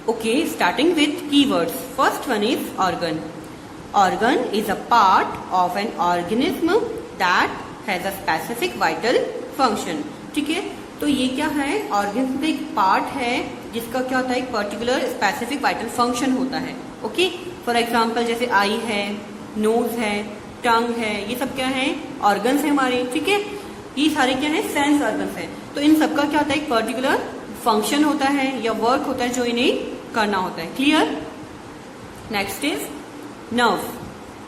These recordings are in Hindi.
Okay, starting with keywords. First one is organ. Organ is a part of an organism that has a specific vital function. ठीक है, तो ये क्या है, ऑर्गन का एक पार्ट है जिसका क्या होता है, एक पर्टिकुलर स्पेसिफिक वाइटल फंक्शन होता है. ओके, फॉर एग्जाम्पल जैसे आई है, नोज है, टंग है, ये सब क्या है, ऑर्गन्स है हमारे. ठीक है, ये सारे क्या है, सेंस ऑर्गन्स है. तो इन सबका क्या होता है, एक पर्टिकुलर फंक्शन होता है या वर्क होता है जो इन्हें करना होता है. Clear. Next is nerve.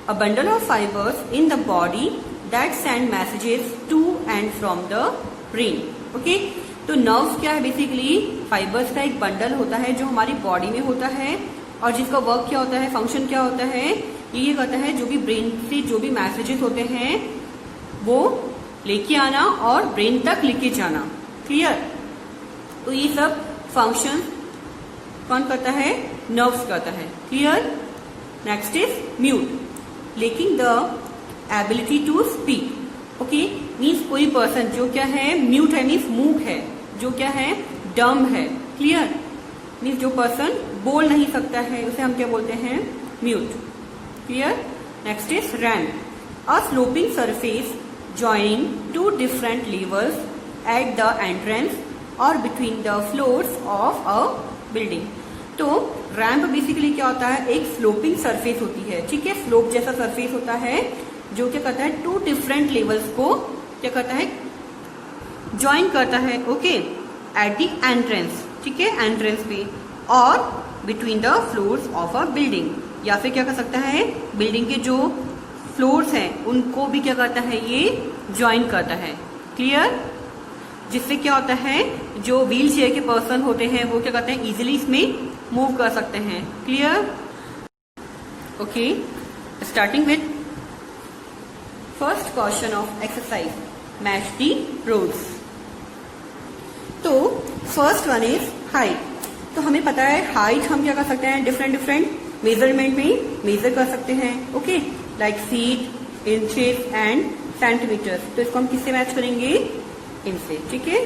A bundle of fibres in the body that send messages to and from the brain. Okay, तो नर्व क्या है, बेसिकली फाइबर्स का एक बंडल होता है जो हमारी बॉडी में होता है और जिसका वर्क क्या होता है, फंक्शन क्या होता है, ये कहता है जो भी ब्रेन से जो भी मैसेजेस होते हैं वो लेके आना और ब्रेन तक लेके जाना. क्लियर. तो ये सब फंक्शन कौन करता है, नर्व्स करता है. Clear. Next is mute. Lacking the ability to speak. Okay, means कोई पर्सन जो क्या है, म्यूट है, मीन्स मूक है, जो क्या है, डम है. क्लियर. मीन्स जो पर्सन बोल नहीं सकता है उसे हम क्या बोलते हैं, mute. Clear. Next is ramp. A sloping surface joining two different levels at the entrance or between the floors of a building. तो रैंप बेसिकली क्या होता है, एक स्लोपिंग सरफेस होती है. ठीक है, स्लोप जैसा सरफेस होता है जो क्या करता है, टू डिफरेंट लेवल्स को क्या करता है, ज्वाइन करता है. Okay, at the entrance. ठीक है, एंट्रेंस पे और between the floors of a building, या फिर क्या कर सकता है, बिल्डिंग के जो फ्लोर्स हैं उनको भी क्या करता है, ये ज्वाइन करता है. क्लियर. जिससे क्या होता है, जो व्हील चेयर के पर्सन होते हैं वो क्या करते हैं, इजीली इसमें मूव कर सकते हैं. Clear. Okay, starting with first question of exercise, match the roads. तो फर्स्ट वन इज हाइट. तो हमें पता है हाइट हम क्या कर सकते हैं, डिफरेंट मेजरमेंट में मेजर कर सकते हैं. Okay, like feet, inches and centimetre. तो इसको हम किससे मैच करेंगे, इनसे. ठीक है.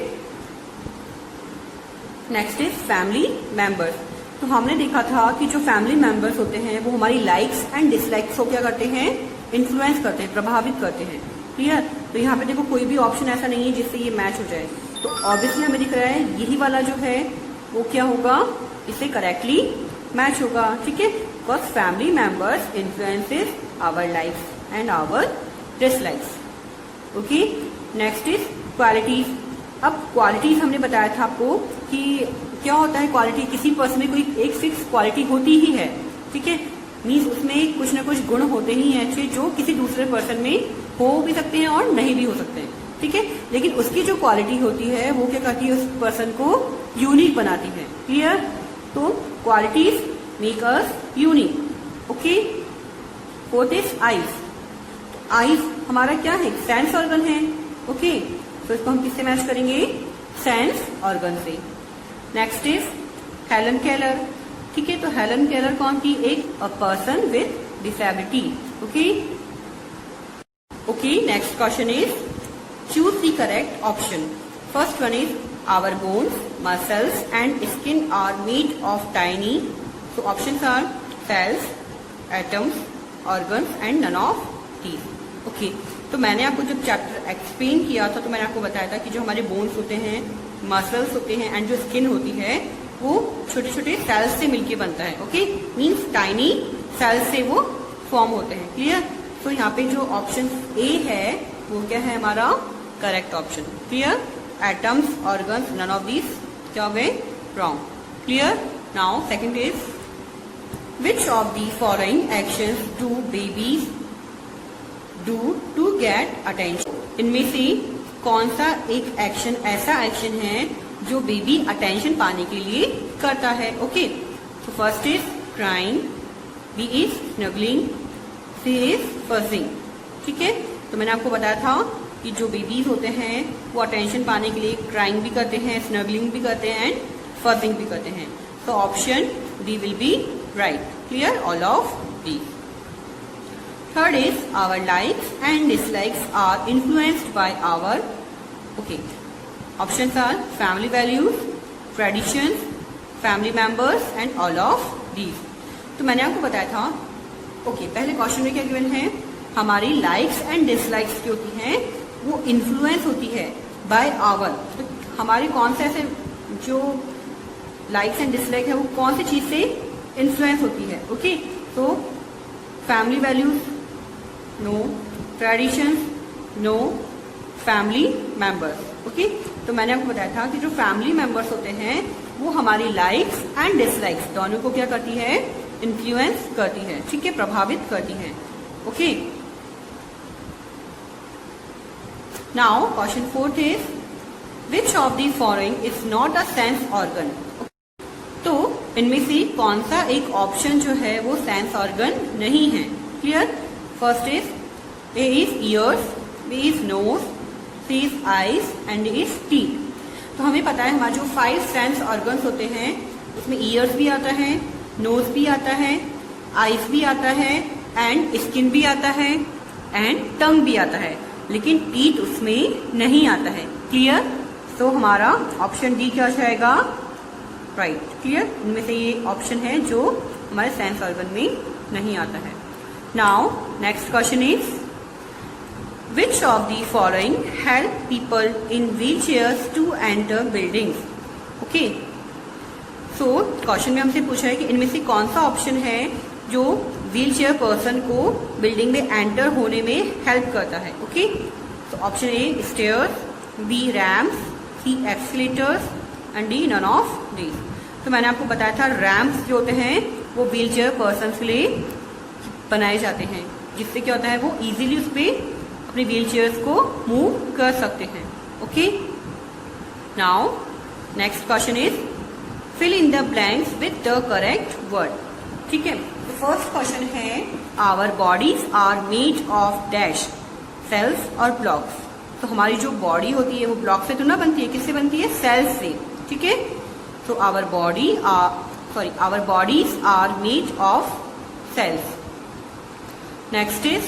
Next is family members. तो हमने देखा था कि जो फैमिली मेंबर्स होते हैं वो हमारी लाइक्स एंड डिसलाइक्स को क्या करते हैं, इन्फ्लुएंस करते हैं, प्रभावित करते हैं. क्लियर. तो यहाँ पे देखो कोई भी ऑप्शन ऐसा नहीं है जिससे ये मैच हो जाए. तो ऑब्वियसली हमें दिख रहा है यही वाला जो है वो क्या होगा, इससे करेक्टली मैच होगा. ठीक है, because family members influences our likes and our dislikes. Okay. Next is qualities. अब क्वालिटीज हमने बताया था आपको कि क्या होता है क्वालिटी, किसी पर्सन में कोई एक फिक्स क्वालिटी होती ही है. ठीक है, मीन्स उसमें कुछ ना कुछ गुण होते ही हैं अच्छे जो किसी दूसरे पर्सन में हो भी सकते हैं और नहीं भी हो सकते हैं. ठीक है, लेकिन उसकी जो क्वालिटी होती है वो क्या करती है, उस पर्सन को यूनिक बनाती है. क्लियर. तो qualities make us unique. Okay. Fourth is eyes. Eyes हमारा क्या है, सेंस ऑर्गन है. ओके, तो इसको हम किससे मैच करेंगे, सेंस ऑर्गन से. Next is Helen Keller. ठीक है, तो हेलन केलर कौन थी, एक person with disability. Okay. Okay, next question is choose the correct option. First one is our bones, muscles and skin are made of tiny. So options are cells, atoms, organs and none of these. Okay. तो मैंने आपको जब चैप्टर एक्सप्लेन किया था तो मैंने आपको बताया था कि जो हमारे बोन्स होते हैं, मसल्स होते हैं एंड जो स्किन होती है वो छोटे छोटे सेल्स से मिलके बनता है. ओके, मीन्स टाइनी सेल्स से वो फॉर्म होते हैं. क्लियर. तो यहाँ पे जो ऑप्शन ए है वो क्या है, हमारा correct option. Clear. Atoms, organs, none of these क्या हो गए, wrong. Clear. Now second is Which of the following actions do babies do to get attention? इनमें से कौन सा एक एक्शन ऐसा एक्शन है जो बेबी अटेंशन पाने के लिए करता है. ओके, तो first is crying, B is snuggling, C is fussing. ठीक है, तो मैंने आपको बताया था कि जो बेबीज होते हैं वो अटेंशन पाने के लिए क्राइंग भी करते हैं, स्नगलिंग भी करते हैं एंड फजिंग भी करते हैं. तो option D will be right. Clear. All of these. Third is our likes and dislikes are influenced by our. Okay. Options are family values, traditions, family members and all of these. तो मैंने आपको बताया था पहले क्वेश्चन में क्या गिवन है, हमारी लाइक्स एंड डिसलाइक्स जो होती हैं वो इन्फ्लुएंस होती है बाय आवर। तो हमारी कौन से ऐसे जो लाइक्स एंड डिसलाइक है वो कौन सी चीज से इन्फ्लुएंस होती है। ओके, तो family values no, traditions no, family members. Okay, तो मैंने आपको बताया था कि जो फैमिली मेंबर्स होते हैं वो हमारी लाइक्स एंड डिसलाइक्स दोनों को क्या करती है, इन्फ्लुएंस करती है, ठीक है, प्रभावित करती है। Okay, now question 4th is which of the following is not a sense organ. तो इनमें से कौन सा एक ऑप्शन जो है वो सेंस ऑर्गन नहीं है। Clear, first is A is ears, B is nose, C is eyes and D is teeth. तो हमें पता है हमारे जो 5 सेंस ऑर्गन्स होते हैं उसमें ईयर्स भी आता है, नोज भी आता है, आईज भी आता है एंड स्किन भी आता है एंड टंग भी आता है, लेकिन टीथ उसमें नहीं आता है। क्लियर, तो हमारा ऑप्शन डी क्या हो जाएगा, राइट। क्लियर, इनमें से ये ऑप्शन है जो हमारे सेंस ऑर्गन में नहीं आता है। Now next question is which of the following help people in wheel chairs to enter buildings. Okay, so question में हमसे पूछा है कि इनमें से कौन सा ऑप्शन है जो व्हील चेयर पर्सन को बिल्डिंग में एंटर होने में हेल्प करता है। ओके, तो option A stairs, B ramps, C escalators and D none of these. तो मैंने आपको बताया था रैम्प्स जो होते हैं वो व्हील चेयर पर्सन के लिए बनाए जाते हैं, जिससे क्या होता है वो इजीली उस पर अपने व्हील चेयर्स को मूव कर सकते हैं। Okay, now next question is fill in the blanks with the correct word. ठीक है, तो फर्स्ट क्वेश्चन है our bodies are made of dash, cells और ब्लॉक्स। तो हमारी जो बॉडी होती है वो ब्लॉक से तो ना बनती है, किससे बनती है, सेल्स से। ठीक है, तो our bodies are made of cells. Next is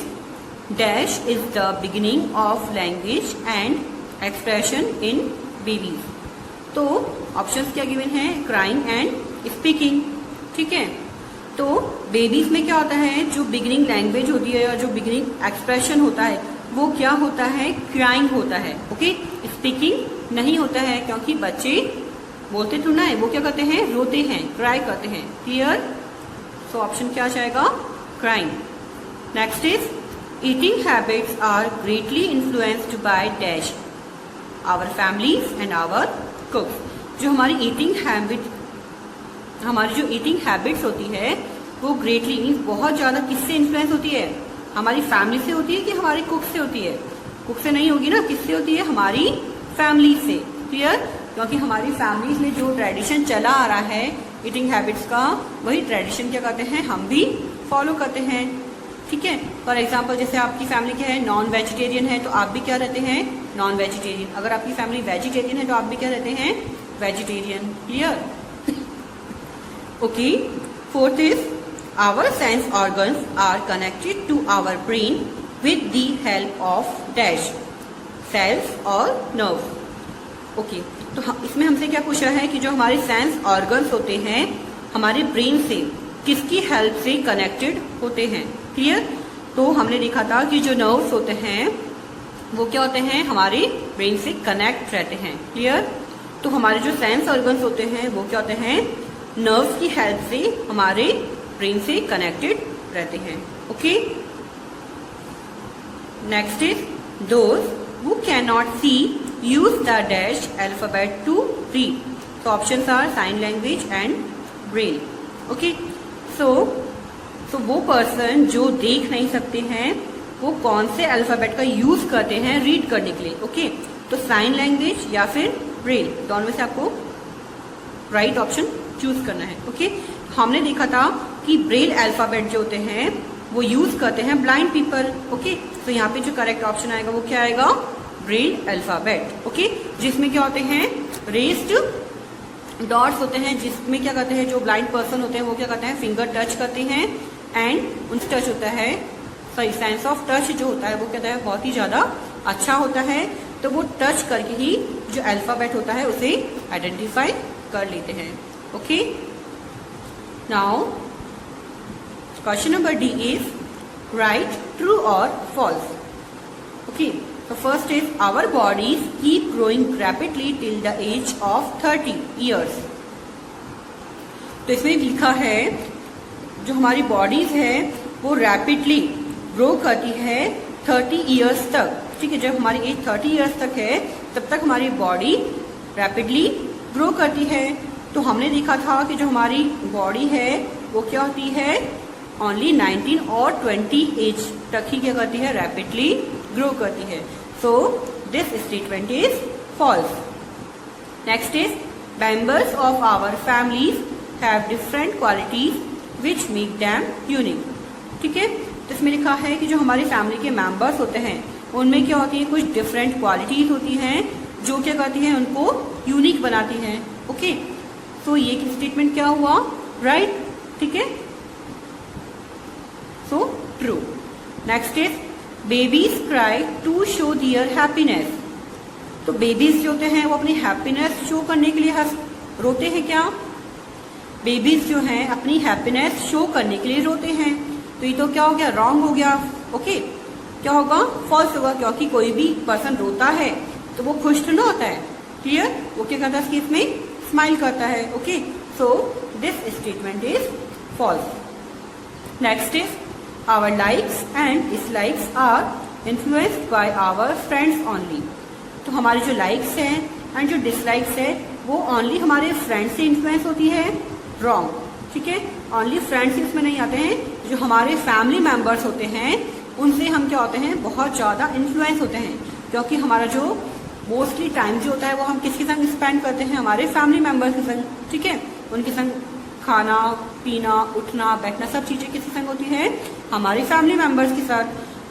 dash is the beginning of language and expression in babies. तो ऑप्शंस क्या गिवन है, क्राइंग एंड स्पीकिंग। ठीक है, तो बेबीज में क्या होता है, जो बिगिनिंग लैंग्वेज होती है और जो बिगिनिंग एक्सप्रेशन होता है वो क्या होता है, क्राइंग होता है। ओके, स्पीकिंग नहीं होता है क्योंकि बच्चे बोलते तो ना है, वो क्या करते हैं, रोते हैं, क्राई करते हैं। क्लियर, सो ऑप्शन क्या जाएगा, crying. Next is eating habits are greatly influenced by dash, our families and our cooks. जो हमारी ईटिंग हैबिट्स होती है वो ग्रेटली मीन्स बहुत ज्यादा किससे इन्फ्लुएंस होती है, हमारी फैमिली से होती है कि हमारी कुक से होती है, कुक से नहीं होगी ना, किससे होती है, हमारी फैमिली से। क्लियर, क्योंकि हमारी फैमिली में जो ट्रेडिशन चला आ रहा है ईटिंग हैबिट्स का, वही ट्रेडिशन क्या करते हैं, हम भी फॉलो करते हैं। ठीक है, फॉर एग्जाम्पल जैसे आपकी फैमिली क्या है, नॉन वेजिटेरियन है, तो आप भी क्या रहते हैं, नॉन वेजिटेरियन। अगर आपकी फैमिली वेजिटेरियन है तो आप भी क्या रहते हैं, vegetarian. Clear, okay. Fourth is our sense organs are connected to our brain with the help of dash, cells और nerves। ओके, तो इसमें हमसे क्या पूछा है कि जो हमारे सेंस ऑर्गन्स होते हैं हमारे ब्रेन से किसकी हेल्प से कनेक्टेड होते हैं। क्लियर, तो हमने देखा था कि जो नर्व्स होते हैं वो क्या होते हैं, हमारे ब्रेन से कनेक्ट रहते हैं। क्लियर, तो हमारे जो सेंस ऑर्गन्स होते हैं वो क्या होते हैं, नर्व्स की हेल्प से हमारे ब्रेन से कनेक्टेड रहते हैं। Okay, next is those who can not see use the dash alphabet to read. तो options are sign language and braille. Okay, so वो पर्सन जो देख नहीं सकते हैं वो कौन से अल्फाबेट का यूज करते हैं रीड करने के लिए। ओके, तो साइन लैंग्वेज या फिर ब्रेल, दोनों में से आपको राइट ऑप्शन चूज करना है। ओके, हमने देखा था कि ब्रेल अल्फाबेट जो होते हैं वो यूज करते हैं ब्लाइंड पीपल। ओके, तो यहाँ पे जो करेक्ट ऑप्शन आएगा वो क्या आएगा, ब्रेल अल्फाबेट। ओके, जिसमें क्या होते हैं, रेस्ड डॉट्स होते हैं, जिसमें क्या करते हैं, जो ब्लाइंड पर्सन होते हैं वो क्या करते हैं, फिंगर टच करते हैं एंड उनसे टच होता है, सॉरी सेंस ऑफ टच जो होता है वो कहता है बहुत ही ज्यादा अच्छा होता है, तो वो टच करके ही जो अल्फाबेट होता है उसे आइडेंटिफाई कर लेते हैं। Okay. Now, question number D is write true or false. Okay. So first is our bodies keep growing rapidly till the age of 30 years. तो इसमें लिखा है जो हमारी बॉडीज है वो रैपिडली ग्रो करती है 30 इयर्स तक. ठीक है, जब हमारी एज 30 इयर्स तक है तब तक हमारी बॉडी रैपिडली ग्रो करती है. तो हमने देखा था कि जो हमारी बॉडी है वो क्या होती है, ओनली 19 और 20 एज तक ही क्या करती है, रैपिडली ग्रो करती है. So this statement is false. Next is members of our families have different qualities which make them unique. ठीक है, तो इसमें लिखा है कि जो हमारी फैमिली के मेंबर्स होते हैं उनमें क्या होती है, कुछ डिफरेंट क्वालिटीज होती हैं जो क्या करती हैं, उनको यूनिक बनाती हैं. ओके, तो ये स्टेटमेंट क्या हुआ, राइट. ठीक है, so true. Next is babies cry to show their happiness. तो बेबीज जो होते हैं वो अपनी हैप्पीनेस शो करने के लिए रोते हैं. क्या बेबीज जो हैं अपनी हैप्पीनेस शो करने के लिए रोते हैं. तो ये तो क्या हो गया, रॉन्ग हो गया. ओके, क्या होगा, फॉल्स होगा, क्योंकि कोई भी पर्सन रोता है तो वो खुश तो ना होता है. क्लियर, वो क्या करता है इस केस में, स्माइल करता है. Okay, so this statement is false. Next is our likes and dislikes are influenced by our friends only. तो हमारी जो लाइक्स हैं एंड जो डिसलाइक्स है वो ओनली हमारे फ्रेंड्स से इन्फ्लुएंस होती है. रॉन्ग. ठीक है, ओनली फ्रेंड्स इसमें नहीं आते हैं. जो हमारे फैमिली मेंबर्स होते हैं उनसे हम क्या होते हैं, बहुत ज़्यादा इन्फ्लुएंस होते हैं. क्योंकि हमारा जो मोस्टली टाइम जो होता है वो हम किसके संग स्पेंड करते हैं, हमारे फैमिली मेंबर्स के संग. ठीक है, उनके संग खाना पीना उठना बैठना सब चीज़ें किसके संग होती है, हमारे फैमिली मेंबर्स के साथ.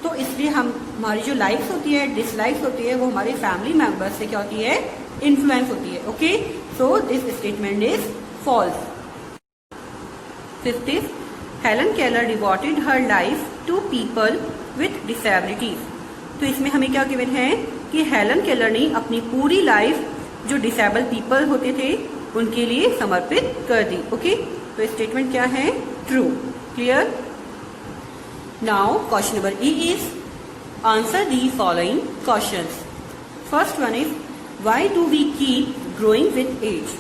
तो इसलिए हमारी जो लाइक्स होती है डिसलाइक्स होती है वो हमारे फैमिली मेंबर्स से क्या होती है, इन्फ्लुएंस होती है. Okay, so this statement is false. Fifth is Helen Keller devoted her life to people with disabilities. तो इसमें हमें क्या गिवन है कि हेलन केलर ने अपनी पूरी लाइफ जो डिसेबल पीपल होते थे उनके लिए समर्पित कर दी. ओके, तो स्टेटमेंट क्या है, true. Clear. Now question number E is answer the following questions. First one is why do we keep growing with age.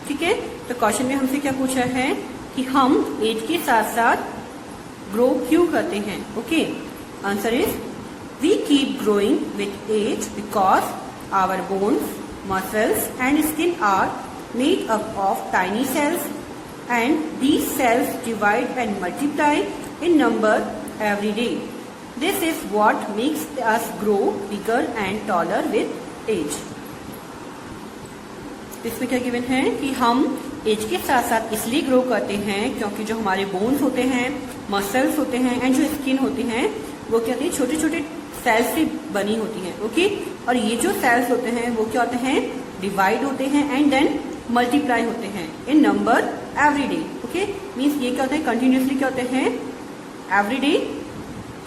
ठीक है, तो क्वेश्चन में हमसे क्या पूछा है कि हम एज के साथ साथ ग्रो क्यों करते हैं. Okay, answer is we keep growing with age because our bones, muscles and skin are made up of tiny cells and these cells divide and multiply in number every day. This is what makes us grow bigger and taller with age. इसमें क्या गिवन है कि हम एज के साथ साथ इसलिए ग्रो करते हैं क्योंकि जो हमारे बोन्स होते हैं, मसल्स होते हैं एंड जो स्किन होती हैं वो क्या होती है, छोटे छोटे सेल्स से बनी होती हैं. ओके, और ये जो सेल्स होते हैं वो क्या होते हैं, डिवाइड होते हैं एंड देन मल्टीप्लाई होते हैं in number every day. Okay, means ये क्या होते हैं, कंटिन्यूसली क्या होते हैं, एवरी डे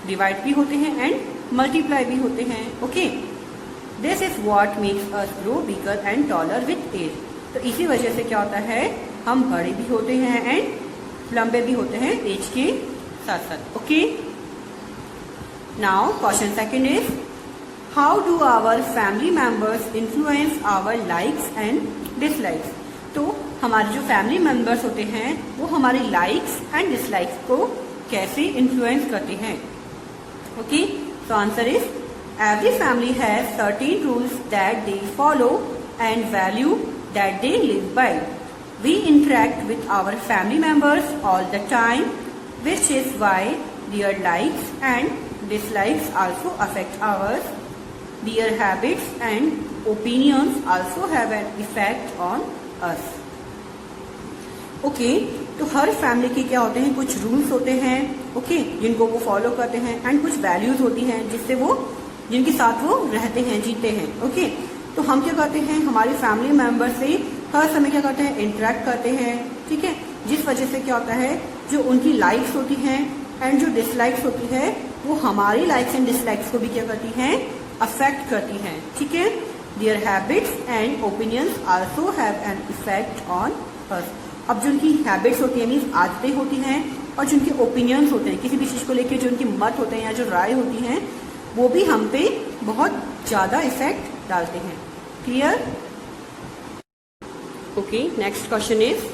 डिवाइड भी होते हैं एंड मल्टीप्लाई भी होते हैं. Okay, this is what makes us grow bigger and taller with age. तो इसी वजह से क्या होता है, हम बड़े भी होते हैं एंड लंबे भी होते हैं एज के साथ साथ. Okay, now question second is how do our family members influence our likes and dislikes. तो हमारे जो फैमिली मेंबर्स होते हैं वो हमारी लाइक्स एंड डिसलाइक्स को कैसे इन्फ्लुएंस करते हैं. Okay, so answer is every family has certain rules that they follow and value that they live by. We interact with our family members all the time, which is why their likes and dislikes also affect ours. Their habits and opinions also have an effect on us. Okay, तो हर फैमिली के क्या होते हैं, कुछ रूल्स होते हैं. ओके, जिनको वो फॉलो करते हैं एंड कुछ वैल्यूज होती हैं जिससे वो जिनके साथ वो रहते हैं, जीते हैं. ओके, तो हम क्या करते हैं, हमारी फैमिली मेंबर से हर समय क्या करते हैं, इंटरेक्ट करते हैं. ठीक है, जिस वजह से क्या होता है, जो उनकी लाइक्स होती हैं एंड जो डिसलाइक्स होती है वो हमारी लाइक्स एंड डिसलाइक्स को भी क्या करती हैं, अफेक्ट करती हैं. ठीक है, their habits and opinions also have an effect on us. अब जो उनकी हैबिट्स होती हैं मीन्स आदतें होती हैं और जो उनके ओपिनियंस होते हैं किसी भी चीज़ को लेकर जो उनकी मत होते हैं या जो राय होती हैं वो भी हम पे बहुत ज़्यादा इफेक्ट डालते हैं। Clear? Okay, next question is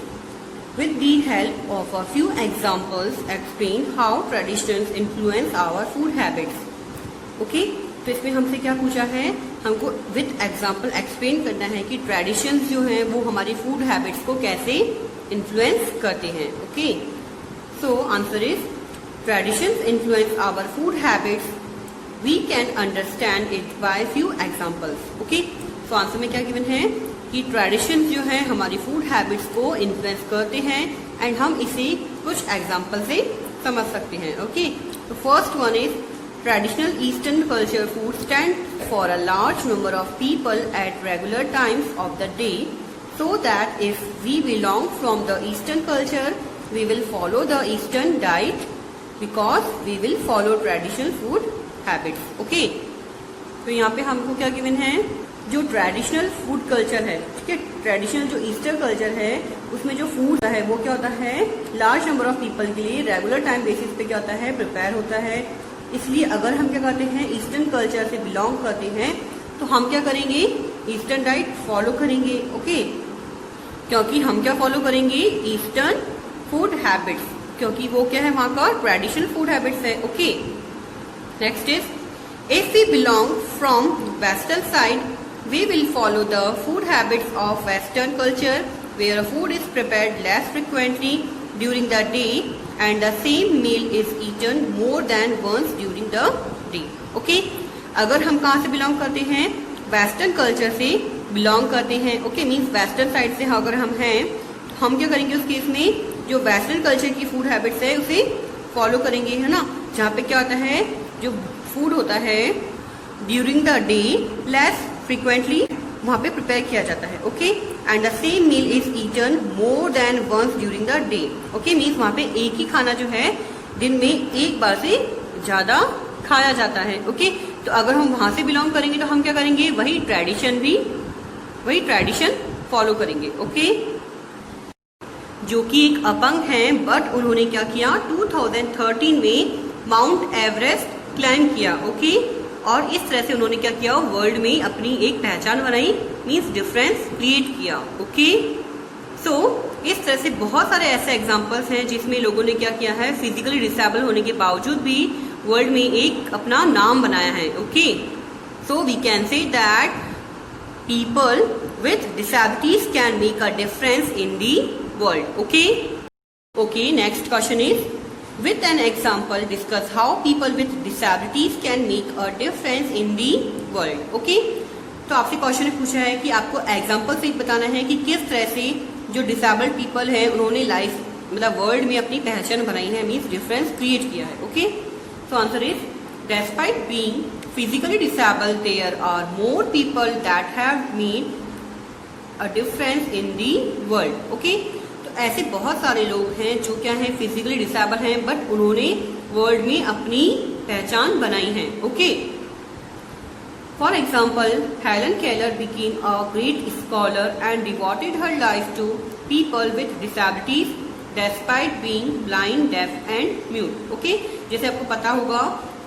with the help of a few examples explain how traditions influence our food habits. Okay, तो इसमें हमसे क्या पूछा है, हमको विद एग्जाम्पल एक्सप्लेन करना है कि ट्रेडिशंस जो हैं वो हमारी फूड हैबिट्स को कैसे इन्फ्लुएंस करते हैं। Okay, so answer is traditions influence our food habits, we can understand it by few examples. Okay, so answer में क्या गिवन है कि ट्रेडिशंस जो है हमारी फूड हैबिट्स को इन्फ्लुएंस करते हैं एंड हम इसे कुछ एग्जाम्पल से समझ सकते हैं। ओके, तो first one is traditional eastern culture food stand for a large number of people at regular times of the day, so that if we belong from the eastern culture we will follow the eastern diet because we will follow traditional food habits. Okay, तो यहाँ पे हमको क्या गिवन है, जो ट्रेडिशनल फूड कल्चर है, ठीक है, ट्रेडिशनल जो ईस्टर्न कल्चर है उसमें जो फूड है वो क्या होता है, लार्ज नंबर ऑफ पीपल के लिए रेगुलर टाइम बेसिस पे क्या होता है, प्रिपेयर होता है। इसलिए अगर हम क्या करते हैं, ईस्टर्न कल्चर से बिलोंग करते हैं तो हम क्या करेंगे, ईस्टर्न डाइट फॉलो करेंगे। ओके, क्योंकि हम क्या फॉलो करेंगे, ईस्टर्न फूड हैबिट्स, क्योंकि वो क्या है, वहाँ का ट्रेडिशनल फूड हैबिट्स है। Okay, next is if we belong from western side we will follow the food habits of Western culture where food is prepared less frequently during the day and the same meal is eaten more than once during the day. Okay, अगर हम कहाँ से बिलोंग करते हैं, वेस्टर्न कल्चर से बिलोंग करते हैं। ओके, मीन्स वेस्टर्न साइड से अगर हम हैं तो हम क्या करेंगे उस केस में, जो वेस्टर्न कल्चर की फूड हैबिट्स है उसे फॉलो करेंगे, है ना, जहाँ पे क्या होता है, जो फूड होता है during the day less frequently वहाँ पे प्रिपेयर किया जाता है। Okay, and the same meal is eaten more than once during the day. Okay, means वहाँ पे एक ही खाना जो है दिन में एक बार से ज्यादा खाया जाता है। ओके, तो अगर हम वहां से बिलोंग करेंगे तो हम क्या करेंगे, वही ट्रेडिशन फॉलो करेंगे। ओके, जो कि एक अपंग हैं बट उन्होंने क्या किया, 2013 में माउंट एवरेस्ट क्लाइम किया। ओके, और इस तरह से उन्होंने क्या किया, वर्ल्ड में अपनी एक पहचान बनाई, मीन्स डिफरेंस क्रिएट किया। ओके, सो इस तरह से बहुत सारे ऐसे एग्जांपल्स हैं जिसमें लोगों ने क्या किया है, फिजिकली डिसेबल होने के बावजूद भी वर्ल्ड में एक अपना नाम बनाया है। Okay, so we can say that people with disabilities can make a difference in the world. Okay, next question is with an example discuss how people with disabilities can make a difference in the world. Okay, तो आपसे क्वेश्चन पूछा है कि आपको एग्जाम्पल से बताना है कि किस तरह से जो डिसेबल्ड पीपल है उन्होंने लाइफ मतलब वर्ल्ड में अपनी पहचान बनाई है, मीन्स डिफरेंस क्रिएट किया है। ओके, तो answer is despite being physically disabled there are more people that have made a difference in the world. Okay, ऐसे बहुत सारे लोग हैं जो क्या है, फिजिकली डिसेबल हैं बट उन्होंने वर्ल्ड में अपनी पहचान बनाई है। Okay, for example Helen Keller became a great scholar and devoted her life to people with disabilities despite being blind, deaf and mute. Okay, जैसे आपको पता होगा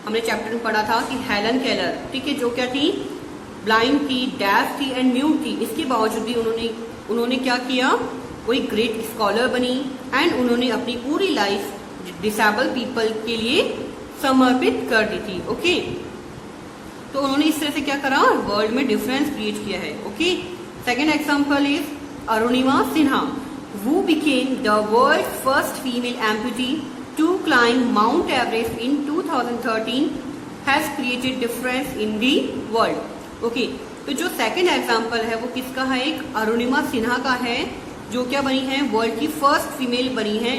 हमने चैप्टर में पढ़ा था कि हेलन केलर, ठीक है, जो क्या थी, ब्लाइंड थी, डेफ थी एंड म्यूट थी, इसके बावजूद भी उन्होंने क्या किया, कोई ग्रेट स्कॉलर बनी एंड उन्होंने अपनी पूरी लाइफ डिसेबल पीपल के लिए समर्पित कर दी थी। ओके, तो उन्होंने इस तरह से क्या करा, वर्ल्ड में डिफरेंस क्रिएट किया है। Okay, second example is Arunima Sinha who became the world's first female amputee to climb Mount Everest in 2013 has created difference in the world. Okay, तो जो सेकेंड एग्जाम्पल है वो किसका है, एक अरुणिमा सिन्हा का है जो क्या बनी है, वर्ल्ड की फर्स्ट फीमेल बनी है